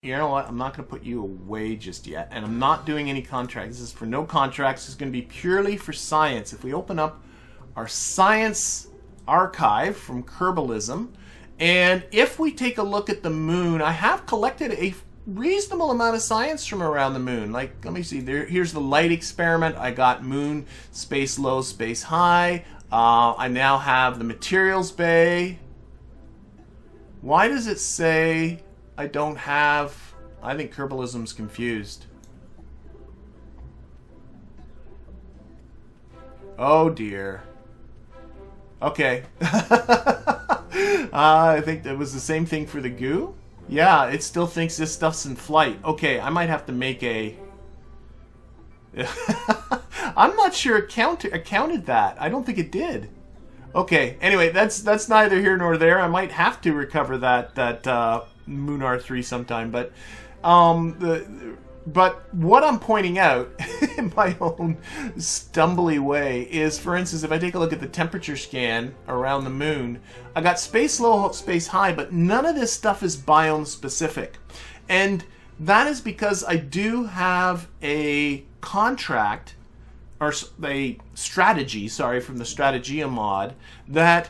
You know what? I'm not going to put you away just yet. And I'm not doing any contracts. This is for no contracts. This is going to be purely for science. If we open up our science archive from Kerbalism, and if we take a look at the moon, I have collected a reasonable amount of science from around the moon. Like, let me see. Here's the light experiment. I got moon, space low, space high. I now have the materials bay. Why does it say I don't have... I think Kerbalism's confused. Oh dear. Okay. I think that was the same thing for the goo. Yeah, it still thinks this stuff's in flight. Okay, I might have to make a... I'm not sure it counted that. I don't think it did. Okay, anyway, that's neither here nor there. I might have to recover that Moon R3 sometime, but what I'm pointing out in my own stumbly way is, for instance, if I take a look at the temperature scan around the moon, I got space low, space high, but none of this stuff is biome specific. And that is because I do have a contract, or a strategy, sorry, from the Strategia mod, that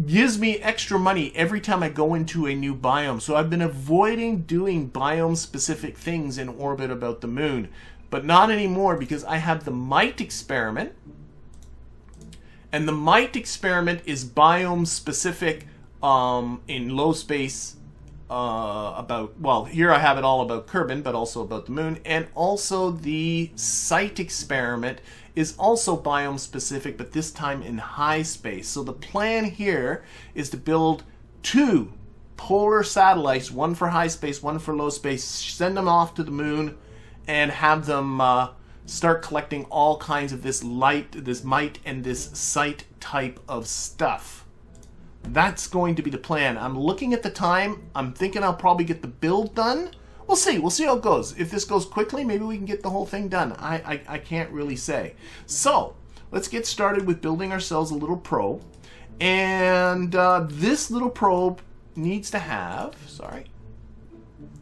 gives me extra money every time I go into a new biome. So I've been avoiding doing biome-specific things in orbit about the moon. But not anymore, because I have the MITE experiment. And the MITE experiment is biome-specific in low space about, well, here I have it all about Kerbin, but also about the moon. And also the SITE experiment is also biome specific, but this time in high space. So the plan here is to build 2 polar satellites, one for high space, one for low space, send them off to the moon, and have them start collecting all kinds of this MITE and this SITE type of stuff. That's going to be the plan. I'm looking at the time. I'm thinking I'll probably get the build done. We'll see. We'll see how it goes. If this goes quickly, maybe we can get the whole thing done. I can't really say. So, let's get started with building ourselves a little probe. And this little probe needs to have, sorry,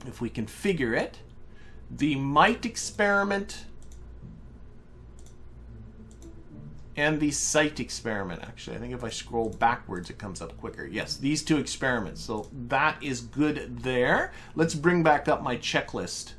if we configure it, the MITE experiment and the SITE experiment. Actually, I think if I scroll backwards, it comes up quicker. Yes, these 2 experiments. So that is good there. Let's bring back up my checklist.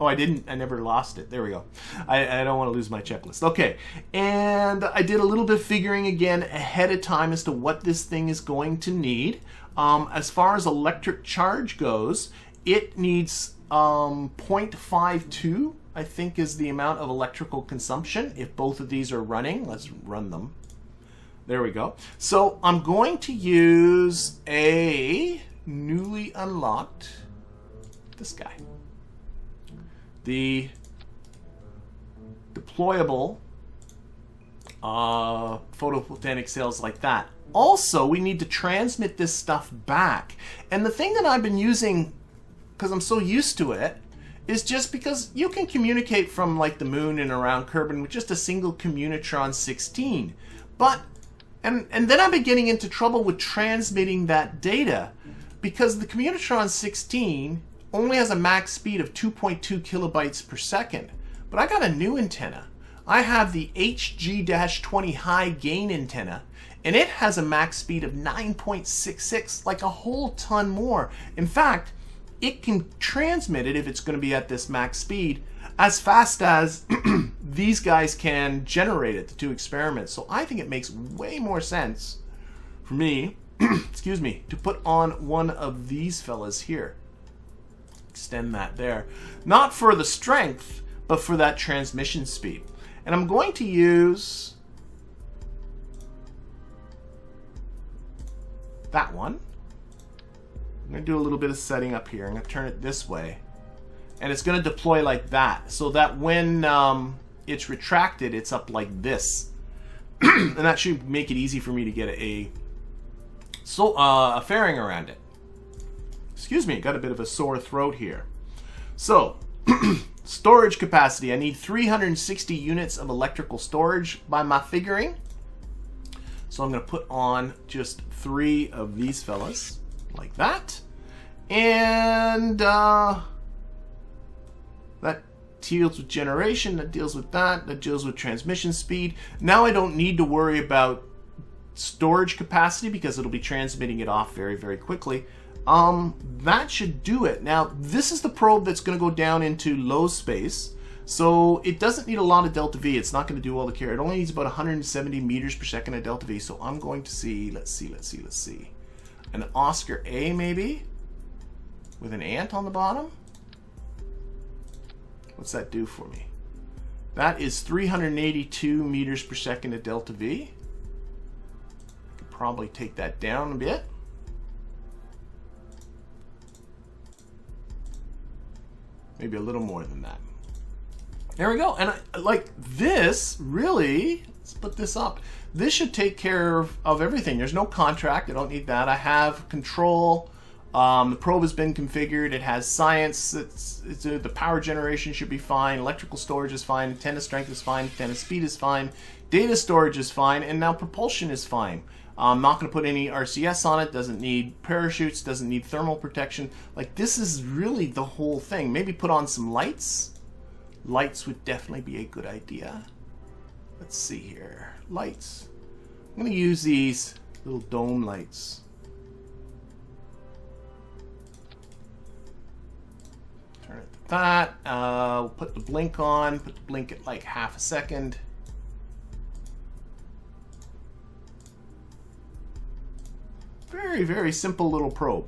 Oh, I never lost it. There we go. I don't want to lose my checklist. Okay, and I did a little bit of figuring again ahead of time as to what this thing is going to need. As far as electric charge goes, it needs 0.52. I think is the amount of electrical consumption if both of these are running. Let's run them. There we go. So I'm going to use a newly unlocked, this guy, the deployable photovoltaic cells like that. Also, we need to transmit this stuff back. And the thing that I've been using, because I'm so used to it, is just because you can communicate from like the moon and around Kerbin with just a single Communitron 16. But, and then I've been getting into trouble with transmitting that data because the Communitron 16 only has a max speed of 2.2 kilobytes per second. But I got a new antenna. I have the HG-20 high gain antenna, and it has a max speed of 9.66, like a whole ton more. In fact, it can transmit it, if it's going to be at this max speed, as fast as these guys can generate it, the 2 experiments. So I think it makes way more sense for me, excuse me, to put on one of these fellas here. Extend that there. Not for the strength, but for that transmission speed. And I'm going to use that one. I'm going to do a little bit of setting up here. I'm going to turn it this way. And it's going to deploy like that, so that when it's retracted, it's up like this. And that should make it easy for me to get a fairing around it. Excuse me, got a bit of a sore throat here. So, storage capacity. I need 360 units of electrical storage by my figuring. So I'm going to put on just 3 of these fellas. Like that. And that deals with generation, that deals with that deals with transmission speed. Now I don't need to worry about storage capacity because it'll be transmitting it off very, very quickly. That should do it. Now, this is the probe that's going to go down into low space. So it doesn't need a lot of delta V. It's not going to do all the care. It only needs about 170 meters per second of delta V. So I'm going to see, let's see. An Oscar A maybe? With an ant on the bottom? What's that do for me? That is 382 meters per second of delta V. I could probably take that down a bit. Maybe a little more than that. There we go. And like this, really, let's put this up. This should take care of everything. There's no contract. I don't need that. I have control. The probe has been configured. It has science. The power generation should be fine. Electrical storage is fine. Antenna strength is fine. Antenna speed is fine. Data storage is fine. And now propulsion is fine. I'm not going to put any RCS on it. Doesn't need parachutes. Doesn't need thermal protection. Like, this is really the whole thing. Maybe put on some lights. Lights would definitely be a good idea. Let's see here. Lights. I'm going to use these little dome lights. Turn it to that. We'll put the blink on. Put the blink at like half a second. Very, very simple little probe.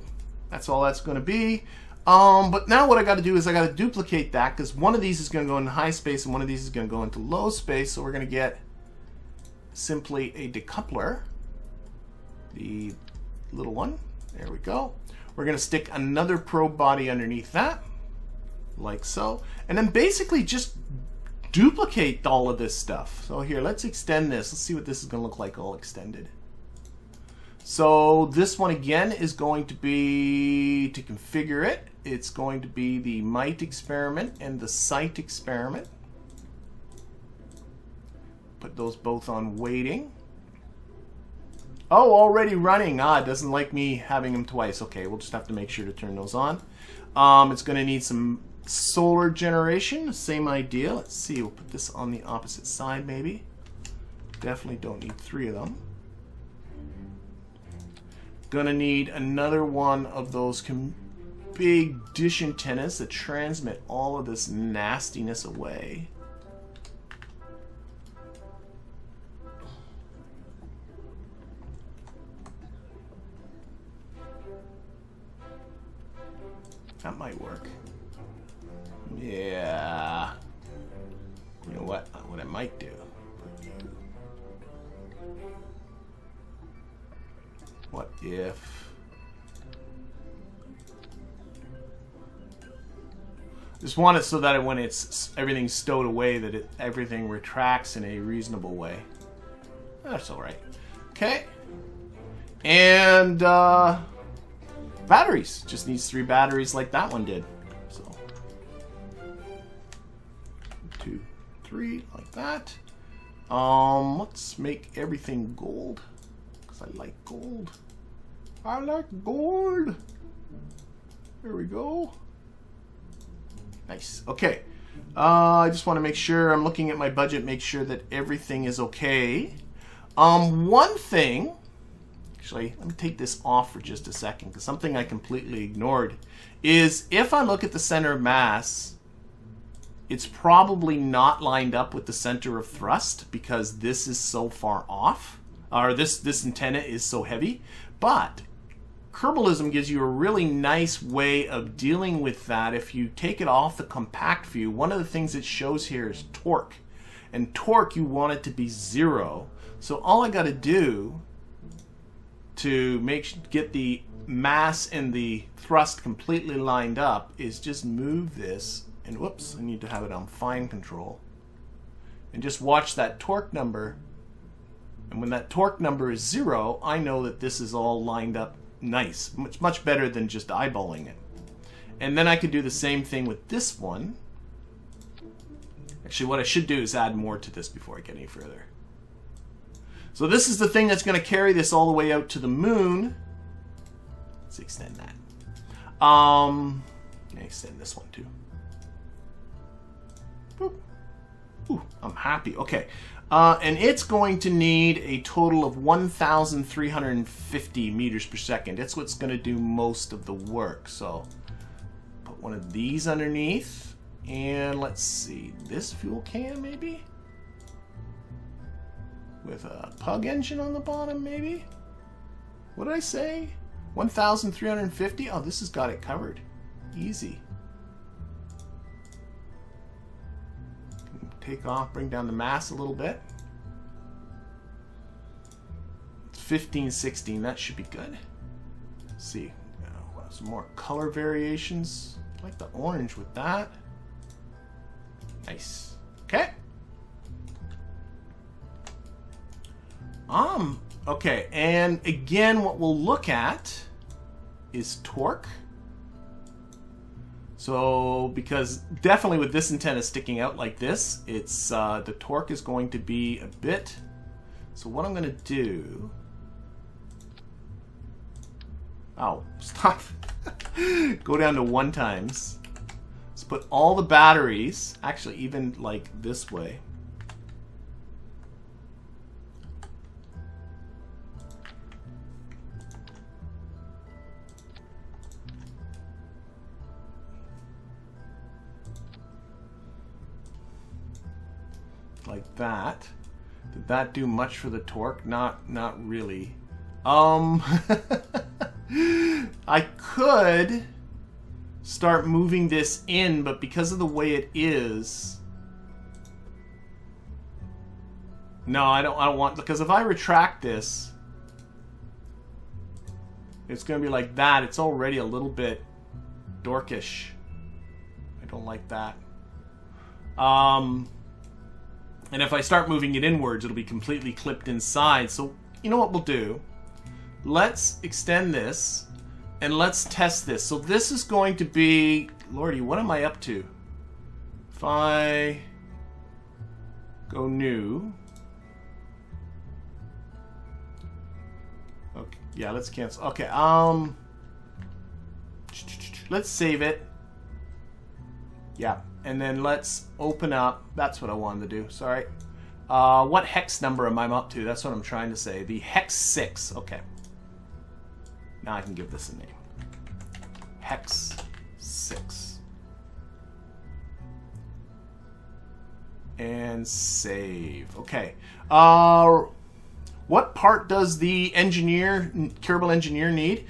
That's all that's going to be. But now what I got to do is I got to duplicate that, because one of these is going to go into high space and one of these is going to go into low space. So we're going to get simply a decoupler. The little one. There we go. We're going to stick another probe body underneath that, like so. And then basically just duplicate all of this stuff. So here, let's extend this. Let's see what this is going to look like all extended. So this one again is going to be, to configure it, it's going to be the might experiment and the sight experiment. Put those both on waiting. Oh, already running. It doesn't like me having them twice. Okay, we'll just have to make sure to turn those on. It's going to need some solar generation. Same idea. Let's see. We'll put this on the opposite side maybe. Definitely don't need 3 of them. Gonna need another one of those big dish antennas that transmit all of this nastiness away. That might work. Yeah. You know what? What I might do. What if... Just want it so that when everything's stowed away, that everything retracts in a reasonable way. That's all right. Okay. And batteries. Just needs 3 batteries like that one did. So 2, 3 like that. Let's make everything gold. I like gold. I like gold. There we go. Nice. Okay. I just want to make sure I'm looking at my budget, make sure that everything is okay. One thing, actually, let me take this off for just a second, because something I completely ignored is if I look at the center of mass, it's probably not lined up with the center of thrust because this is so far off. Or this antenna is so heavy, but Kerbalism gives you a really nice way of dealing with that. If you take it off the compact view, one of the things it shows here is torque, and torque you want it to be 0. So all I got to do to get the mass and the thrust completely lined up is just move this, and whoops, I need to have it on fine control, and just watch that torque number. And when that torque number is 0, I know that this is all lined up nice. Much better than just eyeballing it. And then I could do the same thing with this one. Actually, what I should do is add more to this before I get any further. So this is the thing that's going to carry this all the way out to the moon. Let's extend that. Extend this one too. Boop. Ooh, I'm happy. Okay. And it's going to need a total of 1,350 meters per second. It's what's going to do most of the work. So put one of these underneath. And let's see, this fuel can maybe? With a pug engine on the bottom maybe? What did I say? 1,350? Oh, this has got it covered. Easy. Take off, bring down the mass a little bit. It's 15, 16, that should be good. Let's see, some more color variations. I like the orange with that. Nice. Okay. Okay, and again, what we'll look at is torque. So, because definitely with this antenna sticking out like this, it's the torque is going to be a bit. So what I'm going to do... Oh, stop. Go down to 1 times. Let's put all the batteries, actually even like this way. Like that. Did that do much for the torque? Not really. I could start moving this in, but because of the way it is, no, I don't want, because if I retract this, it's going to be like that. It's already a little bit dorkish. I don't like that. And if I start moving it inwards, it'll be completely clipped inside. So, you know what we'll do? Let's extend this, and let's test this. So this is going to be... Lordy, what am I up to? If I go new... Okay, yeah, let's cancel. Okay, let's save it. Yeah. And then let's open up. That's what I wanted to do. Sorry. What hex number am I up to? That's what I'm trying to say. The hex 6. Okay. Now I can give this a name. Hex 6. And save. Okay. What part does the engineer, Kerbal engineer, need?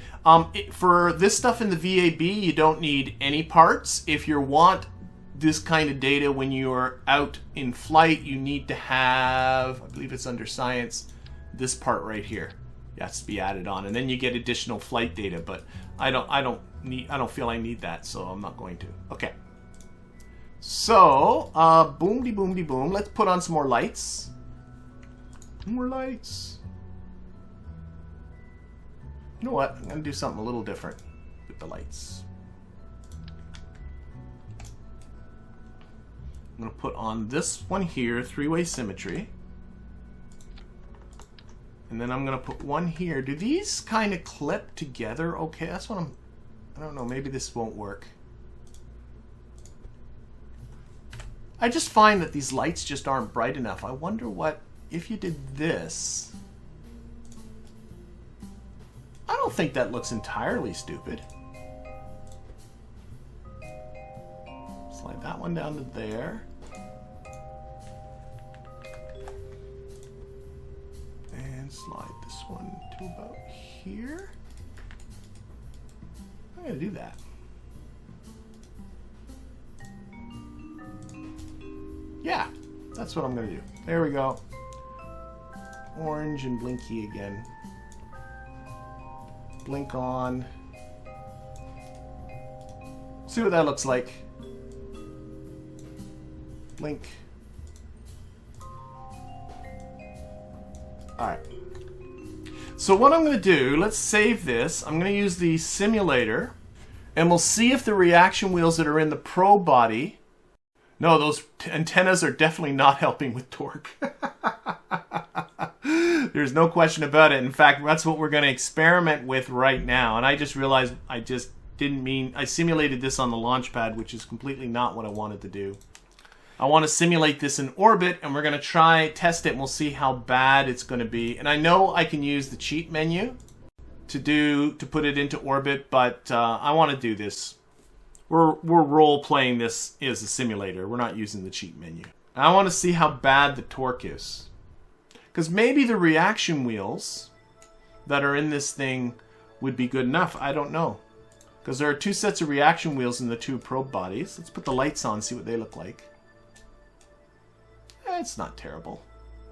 For this stuff in the VAB, you don't need any parts. If you want this kind of data when you're out in flight, you need to have, I believe it's under science, this part right here. It has to be added on, and then you get additional flight data. But I don't feel I need that, so I'm not going to. Okay. So boom de boom de boom. Let's put on some more lights. More lights. You know what? I'm gonna do something a little different with the lights. I'm going to put on this one here, 3-way symmetry. And then I'm going to put one here. Do these kind of clip together? Okay, that's what I don't know, maybe this won't work. I just find that these lights just aren't bright enough. I wonder what, if you did this. I don't think that looks entirely stupid. Slide that one down to there. And slide this one to about here. I'm going to do that. Yeah, that's what I'm going to do. There we go. Orange and blinky again. Blink on. See what that looks like. Blink. Alright. So what I'm going to do, let's save this. I'm going to use the simulator, and we'll see if the reaction wheels that are in the Pro body... No, those antennas are definitely not helping with torque. There's no question about it. In fact, that's what we're going to experiment with right now. And I just realized I just didn't mean... I simulated this on the launch pad, which is completely not what I wanted to do. I want to simulate this in orbit, and we're going to try test it, and we'll see how bad it's going to be. And I know I can use the cheat menu to put it into orbit, but I want to do this. We're role-playing this as a simulator. We're not using the cheat menu. I want to see how bad the torque is. Because maybe the reaction wheels that are in this thing would be good enough. I don't know. Because there are 2 sets of reaction wheels in the 2 probe bodies. Let's put the lights on, see what they look like. It's not terrible,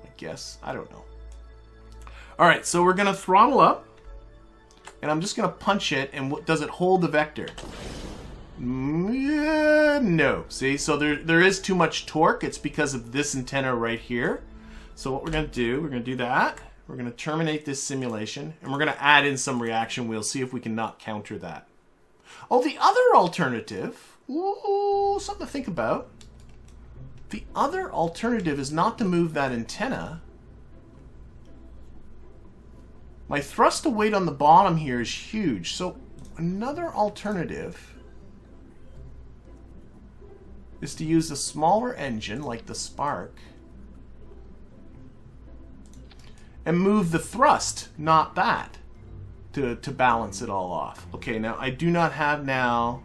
I guess. I don't know. Alright, so we're going to throttle up. And I'm just going to punch it. And does it hold the vector? No. See, so there is too much torque. It's because of this antenna right here. So what we're going to do, we're going to do that. We're going to terminate this simulation. And we're going to add in some reaction wheels. See if we can not counter that. Oh, the other alternative. Ooh, something to think about. The other alternative is not to move that antenna. My thrust to weight on the bottom here is huge. So another alternative is to use a smaller engine like the Spark and move the thrust, not that, to balance it all off. Okay, now I do not have now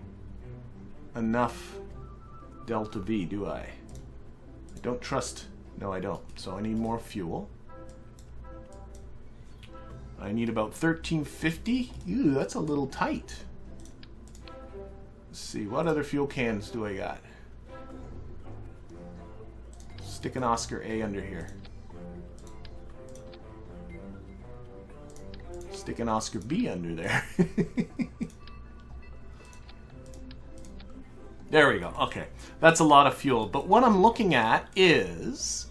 enough delta V, do I? I don't trust. No, I don't. So I need more fuel. I need about 1350. Ew, that's a little tight. Let's see, what other fuel cans do I got? Stick an Oscar A under here. Stick an Oscar B under there. There we go. Okay. That's a lot of fuel. But what I'm looking at is,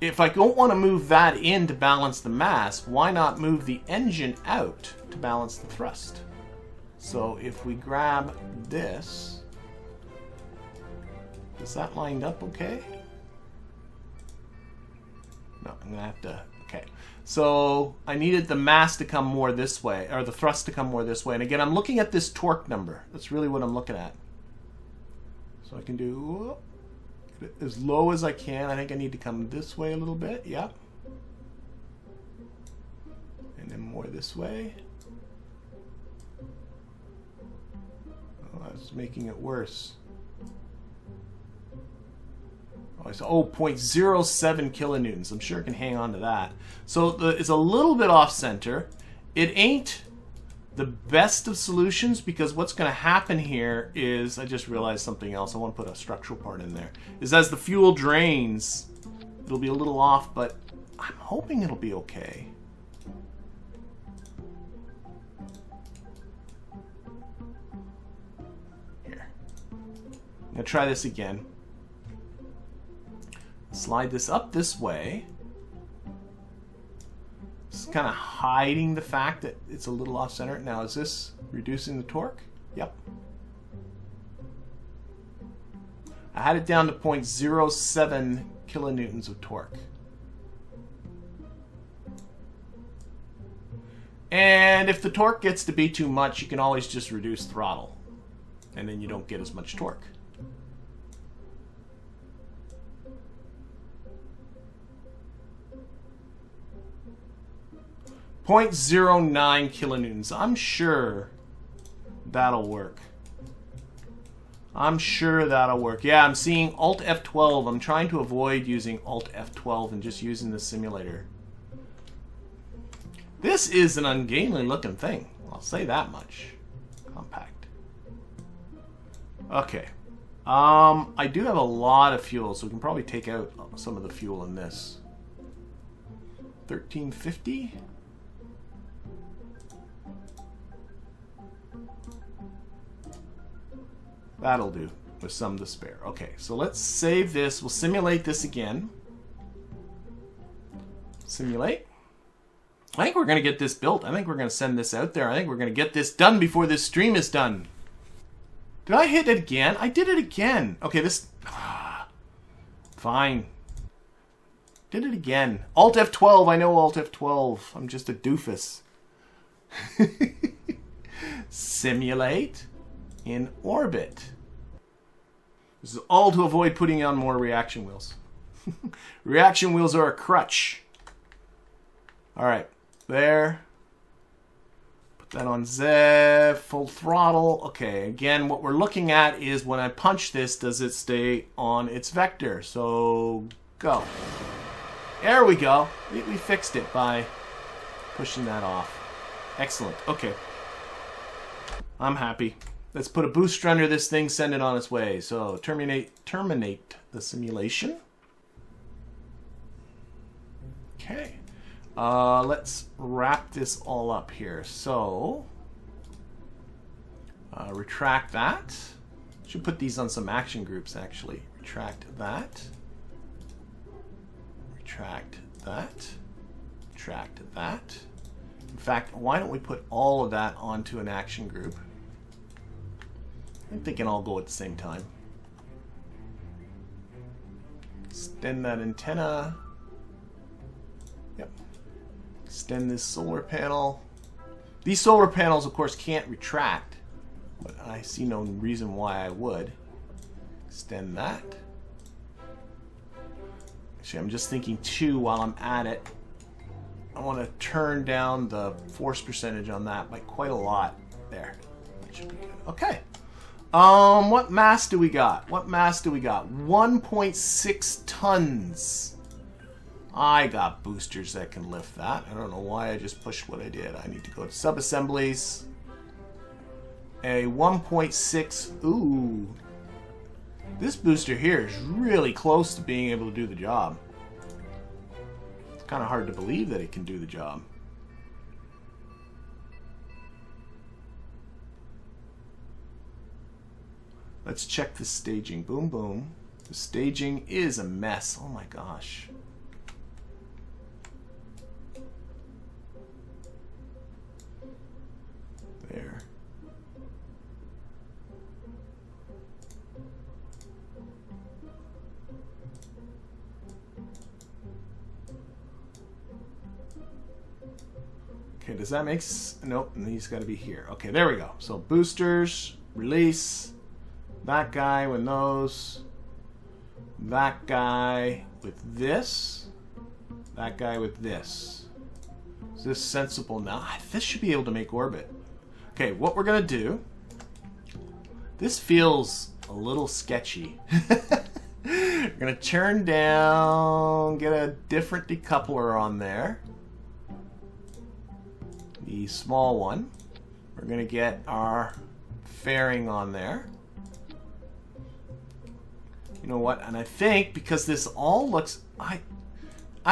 if I don't want to move that in to balance the mass, why not move the engine out to balance the thrust? So if we grab this, is that lined up okay? No, I'm going to have to... Okay. So I needed the mass to come more this way, or the thrust to come more this way. And again, I'm looking at this torque number. That's really what I'm looking at. So I can do as low as I can. I think I need to come this way a little bit. Yep. And then more this way. Oh, that's making it worse. Oh, it's 0.07 kilonewtons. I'm sure it can hang on to that. So it's a little bit off center. It ain't the best of solutions, because what's going to happen here is, I just realized something else. I want to put a structural part in there. Is as the fuel drains, it'll be a little off, but I'm hoping it'll be okay. Here. I'm going to try this again. Slide this up this way. It's kind of hiding the fact that it's a little off center. Now, is this reducing the torque? Yep. I had it down to 0.07 kilonewtons of torque. And if the torque gets to be too much, you can always just reduce throttle. And then you don't get as much torque. 0.09 kilonewtons. I'm sure that'll work. I'm sure that'll work. Yeah, I'm seeing Alt F12. I'm trying to avoid using Alt F12 and just using the simulator. This is an ungainly looking thing. I'll say that much. Compact. Okay. I do have a lot of fuel, so we can probably take out some of the fuel in this. 1350. That'll do, with some to spare. Okay, so let's save this. We'll simulate this again. Simulate. I think we're going to get this built. I think we're going to send this out there. I think we're going to get this done before this stream is done. Did I hit it again? I did it again. Okay, this... Fine. Did it again. Alt F12. I know Alt F12. I'm just a doofus. Simulate in orbit. This is all to avoid putting on more reaction wheels. Reaction wheels are a crutch. All right, there. Put that on Z, full throttle. Okay, again, what we're looking at is when I punch this, does it stay on its vector? So, go. There we go. We fixed it by pushing that off. Excellent. Okay. I'm happy. Let's put a booster under this thing, send it on its way. So, terminate the simulation. Okay. Let's wrap this all up here. So, retract that. Should put these on some action groups, actually. Retract that. Retract that. Retract that. In fact, why don't we put all of that onto an action group? I think they can all go at the same time. Extend that antenna. Yep. Extend this solar panel. These solar panels, of course, can't retract, but I see no reason why I would. Extend that. Actually, I'm just thinking, too, while I'm at it, I want to turn down the force percentage on that by quite a lot. There. That should be good. Okay. What mass do we got? What mass do we got? 1.6 tons. I got boosters that can lift that. I don't know why I just pushed what I did. I need to go to sub-assemblies. A 1.6. Ooh. This booster here is really close to being able to do the job. It's kind of hard to believe that it can do the job. Let's check the staging. Boom, boom. The staging is a mess. Oh my gosh. There. Okay, does that make sense? Nope, and these got to be here. Okay, there we go. So boosters, release. That guy with those. That guy with this. That guy with this. Is this sensible now? This should be able to make orbit. Okay, what we're going to do. This feels a little sketchy. We're going to turn down, get a different decoupler on there. The small one. We're going to get our fairing on there. You know what? And I think because this all looks... I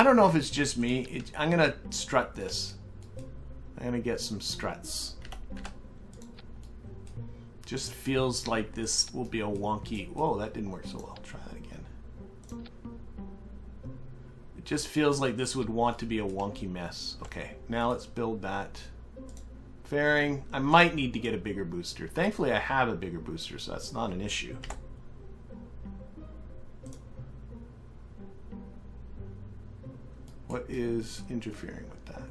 don't know if it's just me. I'm going to strut this. I'm going to get some struts. Just feels like this will be a wonky... Whoa, that didn't work so well. Try that again. It just feels like this would want to be a wonky mess. Okay, now let's build that fairing. I might need to get a bigger booster. Thankfully, I have a bigger booster, so that's not an issue. What is interfering with that?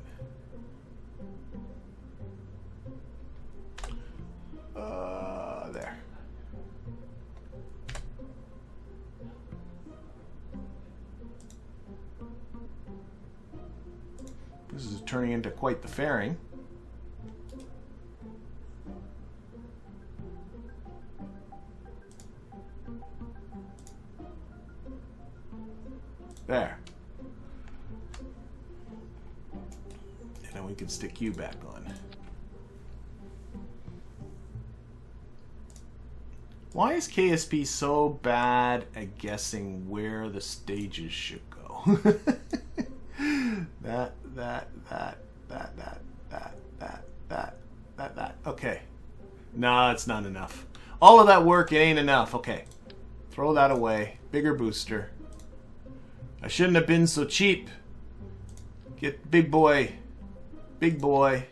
There. This is turning into quite the fairing. There. And then we can stick you back on. Why is KSP so bad at guessing where the stages should go? that. Okay. No, it's not enough. All of that work, it ain't enough. Okay. Throw that away. Bigger booster. I shouldn't have been so cheap. Get big boy. Big boy.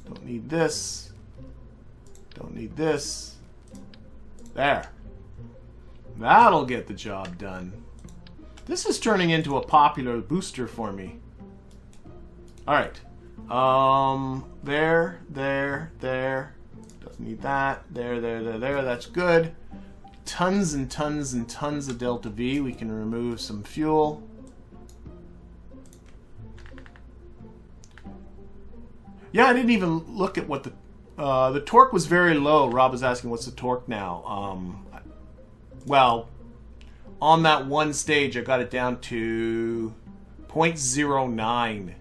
Don't need this. Don't need this. There. That'll get the job done. This is turning into a popular booster for me. Alright. There. Doesn't need that. There. That's good. Tons and tons and tons of delta V. We can remove some fuel. Yeah, I didn't even look at what the torque was very low. Rob was asking what's the torque now. Well, on that one stage, I got it down to 0.09.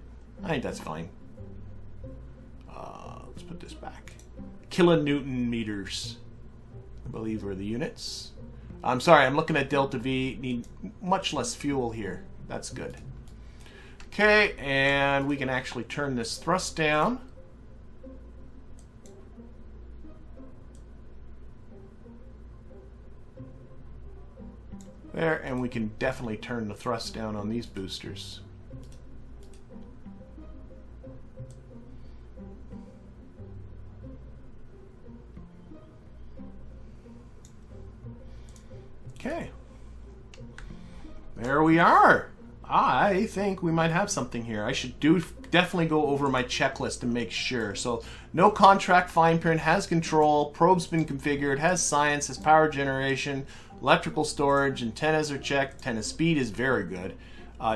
I think that's fine. Let's put this back. Kilonewton meters, I believe, are the units. I'm sorry, I'm looking at delta V. Need much less fuel here. That's good. Okay, and we can actually turn this thrust down. There, and we can definitely turn the thrust down on these boosters. Okay. There we are. I think we might have something here. I should definitely go over my checklist and make sure. So, no contract fine print, has control, probe's been configured, has science, has power generation, electrical storage, antennas are checked, antenna speed is very good.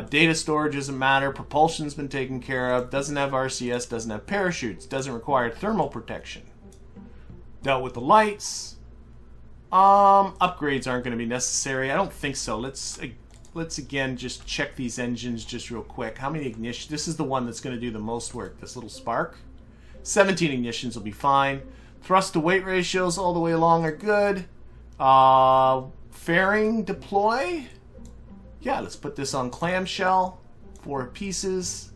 Data storage doesn't matter, propulsion's been taken care of, doesn't have RCS, doesn't have parachutes, doesn't require thermal protection. Dealt with the lights. Upgrades aren't going to be necessary. I don't think so. Let's again just check these engines just real quick. How many ignition? This is the one that's going to do the most work, this little spark. 17 ignitions will be fine. Thrust to weight ratios all the way along are good. Fairing deploy. Yeah, let's put this on clamshell. 4 pieces.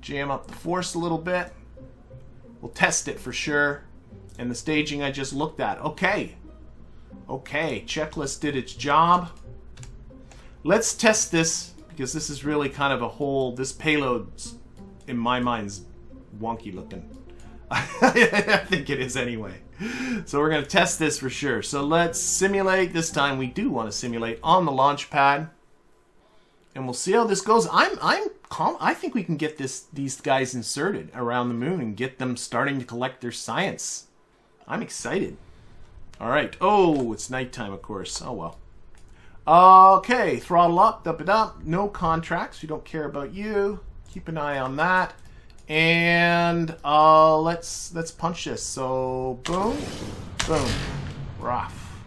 Jam up the force a little bit. We'll test it for sure. And the staging I just looked at. Okay. Okay, checklist did its job. Let's test this, because this is really kind of a whole... This payload, in my mind, is wonky looking. I think it is anyway. So we're going to test this for sure. So let's simulate. This time we do want to simulate on the launch pad. And we'll see how this goes. I think we can get these guys inserted around the moon and get them starting to collect their science. I'm excited. All right. Oh, it's nighttime, of course. Oh, well. Okay, throttle up, up it up. No contracts. We don't care about you. Keep an eye on that. And let's punch this. So boom, boom, rough.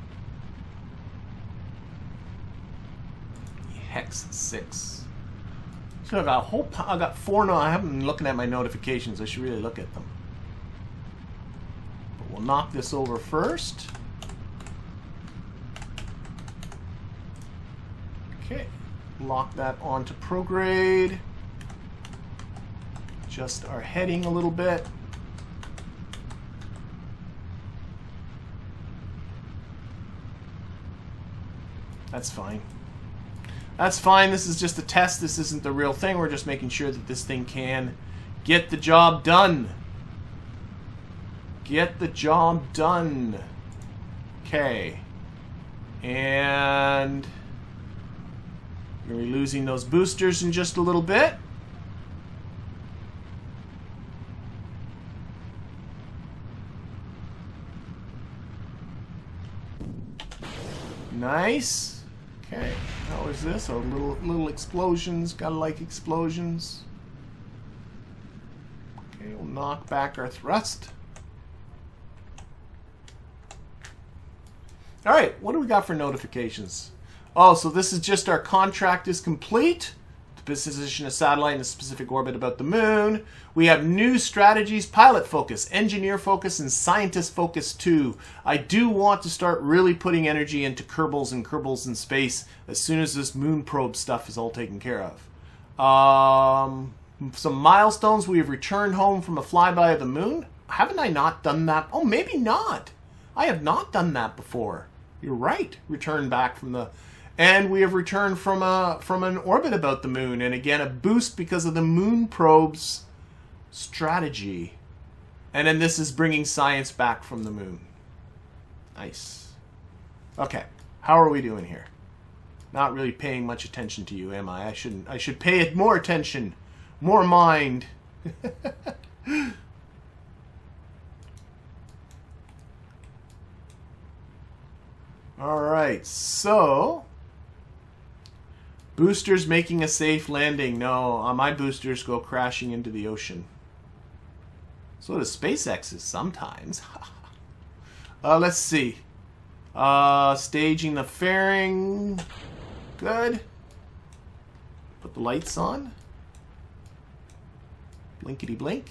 Hex 6. So I got a whole. I got 4. No, I haven't been looking at my notifications. I should really look at them. But we'll knock this over first. Okay, lock that onto prograde. Adjust our heading a little bit. That's fine. That's fine. This is just a test. This isn't the real thing. We're just making sure that this thing can get the job done. Get the job done. Okay. And we're losing those boosters in just a little bit. Nice. Okay. How is this? Oh, little explosions. Gotta like explosions. Okay, we'll knock back our thrust. All right. What do we got for notifications? Oh, so this is just our contract is complete. To position a satellite in a specific orbit about the moon. We have new strategies, pilot focus, engineer focus, and scientist focus too. I do want to start really putting energy into Kerbals and Kerbals in space as soon as this moon probe stuff is all taken care of. Some milestones. We have returned home from a flyby of the moon. Haven't I not done that? Oh, maybe not. I have not done that before. You're right. Return back from the... And we have returned from an orbit about the moon. And again, a boost because of the moon probe's strategy. And then this is bringing science back from the moon. Nice. Okay. How are we doing here? Not really paying much attention to you, am I? I should pay it more attention. More mind. All right, so boosters making a safe landing. No, my boosters go crashing into the ocean. So does SpaceX's sometimes. Let's see. Staging the fairing. Good. Put the lights on. Blinkety blink.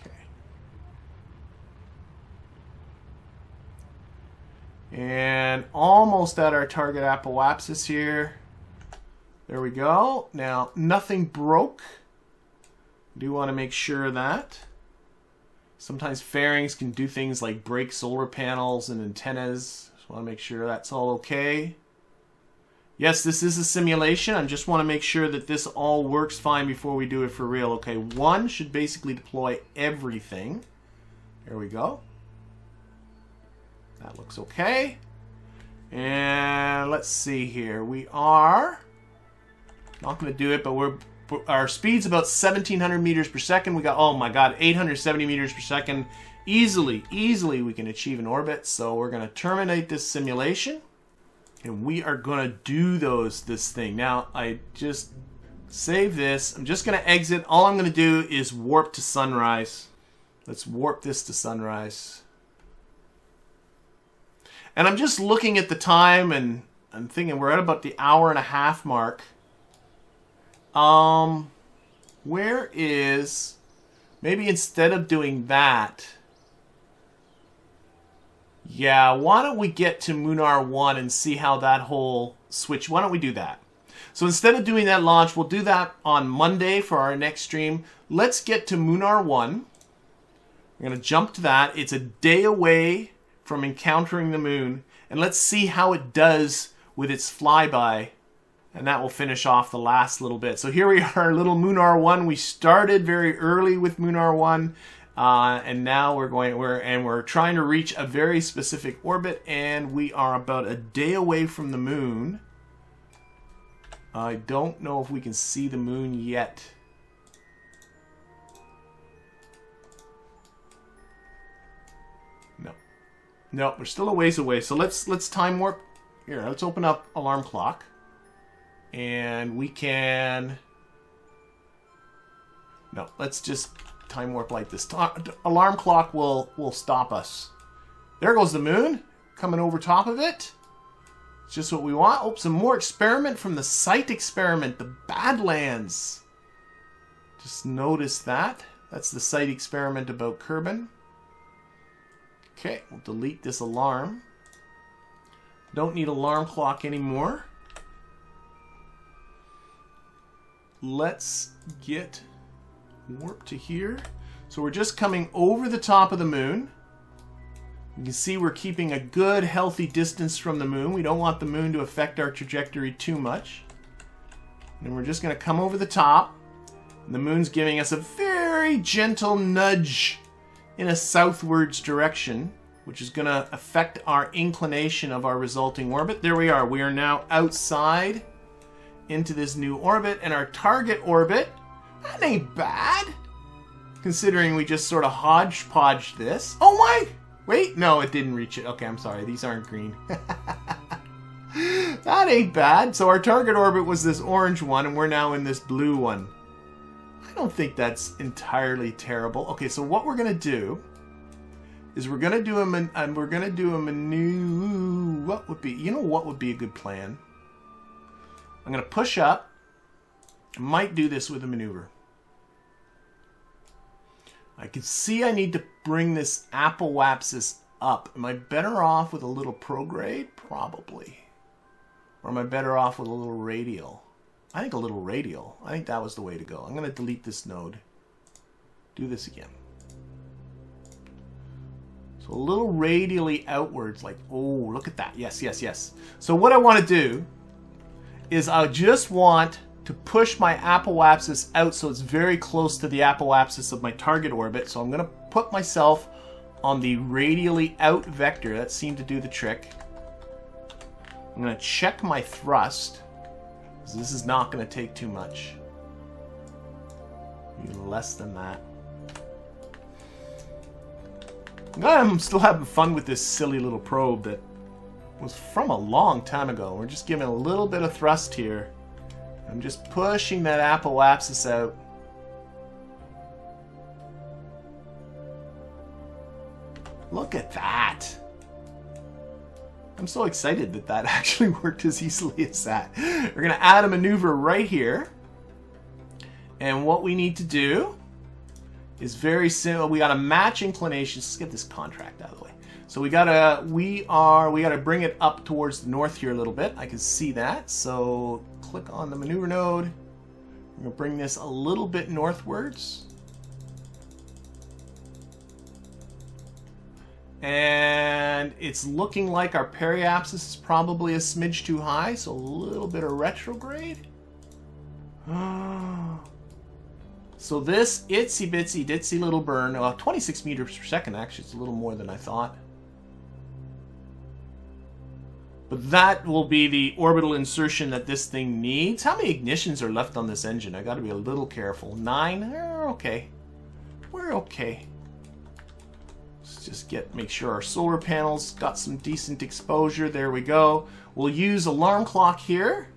Okay. And almost at our target apoapsis here. There we go. Now, nothing broke. Do want to make sure of that. Sometimes fairings can do things like break solar panels and antennas. Just want to make sure that's all okay. Yes, this is a simulation. I just want to make sure that this all works fine before we do it for real. Okay, 1 should basically deploy everything. There we go. That looks okay. And let's see here. We are not going to do it, but our speed's about 1,700 meters per second. We got, oh my god, 870 meters per second. Easily we can achieve an orbit. So we're going to terminate this simulation. And we are going to do this thing. Now, I just save this. I'm just going to exit. All I'm going to do is warp to sunrise. Let's warp this to sunrise. And I'm just looking at the time, and I'm thinking we're at about the hour-and-a-half mark. Where is... Maybe instead of doing that... Yeah, why don't we get to Munar 1 and see how that whole switch... Why don't we do that? So instead of doing that launch, we'll do that on Monday for our next stream. Let's get to Munar 1. We're going to jump to that. It's a day away from encountering the moon. And let's see how it does with its flyby. And that will finish off the last little bit. So here we are, little Munar 1. We started very early with Munar 1. And now we're trying to reach a very specific orbit, and we are about a day away from the moon. I don't know if we can see the moon yet. No, we're still a ways away. So let's time warp. Here, let's open up alarm clock, and we can. No, let's just time warp like this. Alarm clock will stop us. There goes the moon coming over top of it. It's just what we want. Oh, some more experiment from the site experiment, the Badlands. Just notice that. That's the site experiment about Kerbin. Okay, we'll delete this alarm. Don't need alarm clock anymore. Let's get warp to here. So we're just coming over the top of the moon. You can see we're keeping a good healthy distance from the moon. We don't want the moon to affect our trajectory too much. And we're just going to come over the top. And the moon's giving us a very gentle nudge in a southwards direction, which is going to affect our inclination of our resulting orbit. There we are. We are now outside into this new orbit, and our target orbit, that ain't bad, considering we just sort of hodgepodged this. Oh my! Wait, no, it didn't reach it. Okay, I'm sorry. These aren't green. That ain't bad. So our target orbit was this orange one, and we're now in this blue one. I don't think that's entirely terrible. Okay, so what we're gonna do is we're gonna do a menu. What would be? You know what would be a good plan? I'm gonna push up. I might do this with a maneuver. I can see I need to bring this apoapsis up. Am I better off with a little prograde? Probably. Or am I better off with a little radial? I think a little radial. I think that was the way to go. I'm going to delete this node. Do this again. So a little radially outwards, like, oh, look at that. Yes, yes, yes. So what I want to do is I just want to push my apoapsis out so it's very close to the apoapsis of my target orbit. So I'm going to put myself on the radially out vector. That seemed to do the trick. I'm going to check my thrust. This is not going to take too much. Maybe less than that. I'm still having fun with this silly little probe that was from a long time ago. We're just giving a little bit of thrust here. I'm just pushing that apoapsis out. Look at that. I'm so excited that that actually worked as easily as that. We're going to add a maneuver right here. And what we need to do is very simple. We got to match inclinations. Let's get this contract out of the way. So we gotta bring it up towards the north here a little bit. I can see that. So click on the maneuver node. We're gonna bring this a little bit northwards. And it's looking like our periapsis is probably a smidge too high, so a little bit of retrograde. So this itsy bitsy ditsy little burn, 26 meters per second, actually, it's a little more than I thought. But that will be the orbital insertion that this thing needs. How many ignitions are left on this engine? I got to be a little careful. 9? We're okay. We're okay. Let's just make sure our solar panels got some decent exposure. There we go. We'll use alarm clock here.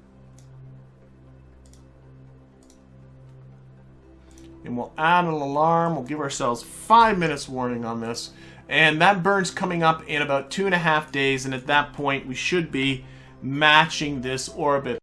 And we'll add an alarm. We'll give ourselves 5 minutes warning on this. And that burn's coming up in about 2.5 days. And at that point, we should be matching this orbit.